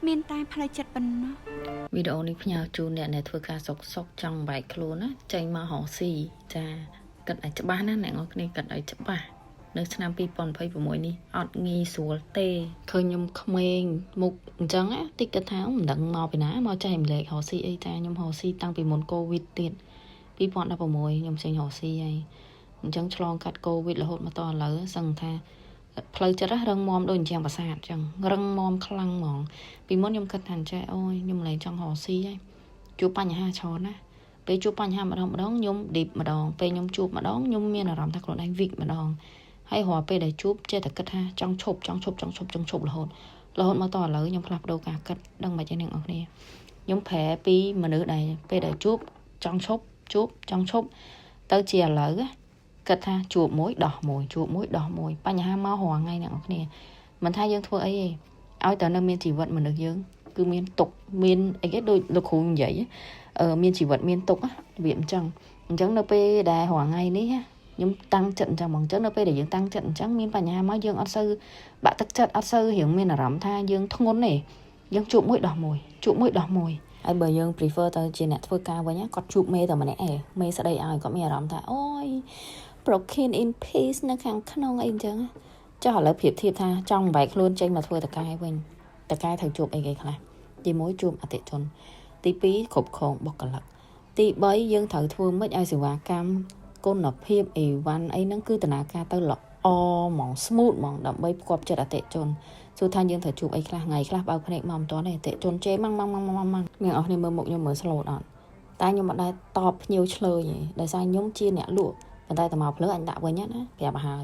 មានតែផ្លូវចិត្តប៉ុណ្ណោះវីដេអូនេះផ្ញើជូនអ្នកដែលធ្វើការសុកចង់បែកខ្លួនណាចេញមករកស៊ីចាគិតឲ្យច្បាស់ណាអ្នកនរគ្នាគិតឲ្យច្បាស់នៅឆ្នាំ2026នេះអត់ងាយស្រួលទេឃើញខ្ញុំក្មេងមុខអញ្ចឹងណាតិចគិតថាមិនដឹងមកពីណាមកចែកម្លែករកស៊ីអីចាខ្ញុំរកស៊ីតាំងពីមុនកូវីដទៀត2016ខ្ញុំចេញរកស៊ីហើយអញ្ចឹងឆ្លងកាត់កូវីដរហូតមកដល់ឥឡូវសឹងថាផ្លូវចិត្តរឹងមាំដូចជាងប្រាសាទអញ្ចឹងរឹងមាំខ្លាំងហ្មងពីមុនខ្ញុំគិតថាចេះអូយខ្ញុំលែងចង់រកស៊ីហើយជួបបញ្ហាច្រើនណាពេលជួបបញ្ហាម្ដងខ្ញុំ deep ម្ដងពេលខ្ញុំជួបម្ដងខ្ញុំមានអារម្មណ៍ថាខ្លួនឯង weak ម្ដងហើយរាល់ពេលដែលជួបចេះតែគិតថាចង់ឈប់រហូតមកតឥឡូវខ្ញុំផ្លាស់ប្ដូរការគិតដឹងមិនអីអ្នកនរគ្នាខ្ញុំប្រែពីមនុស្សដែលពេលដែលជួបចង់ឈប់ទៅជាឥឡូវគិតថាជួបមួយដោះមួយបញ្ហាមករាល់ថ្ងៃអ្នកនរគ្នាមិនថាយើងធ្វើអីទេឲ្យតែនៅមានជីវិតមនុស្សយើងគឺមានទុកមានអីគេដូចលោកគ្រូនិយាយមានជីវិតមានទុកវាអញ្ចឹងនៅពេលដែលរាល់ថ្ងៃនេះខ្ញុំតាំងចិត្តអញ្ចឹងហ្មងអញ្ចឹងនៅពេលដែលយើងតាំងចិត្តអញ្ចឹងមានបញ្ហាមកយើងអត់សូវបាក់ទឹកចិត្តអត់សូវរៀងមានអារម្មណ៍ថាយើងធ្ងន់ទេយើងជួបមួយដោះមួយហើយបើយើង prefer ទៅជាអ្នកធ្វើការវិញគាត់ជួបមេតែម្នាក់ឯងមេស្ដីឲ្យគាត់មានអារម្មណ៍ថាអូយ broken in peace នៅខាងក្នុងអីអញ្ចឹងចុះឥឡូវប្រៀបធៀបថាចង់បែកខ្លួនចេញមកធ្វើតកែវិញតកែត្រូវជួបអីគេខ្លះទី1ជួបអតិជនទី2គ្រប់គ្រងបុគ្គលិកទី3យើងត្រូវធ្វើម៉េចឲ្យសេវាកម្មគុណភាពអីវ៉ាន់អីហ្នឹងគឺដំណើរការទៅល្អហ្មង smooth ហ្មងដើម្បីផ្គប់ចិត្តអតិជនសួរថាយើងត្រូវជួបអីខ្លះថ្ងៃខ្លះបើកភ្នែកមកមិនទាន់ទេអតិជនជេរម៉ាំងអ្នកអស់គ្នាមើលមុខខ្ញុំមើល slow អត់តែខ្ញុំអត់ដែរតបភ្ញៀវឆ្លើយទេដោយសារខ្ញុំជាអ្នកលក់ប៉ុន្តែតមកភ្លើអញដាក់វិញណាប្រាប់ឲ្យហើយ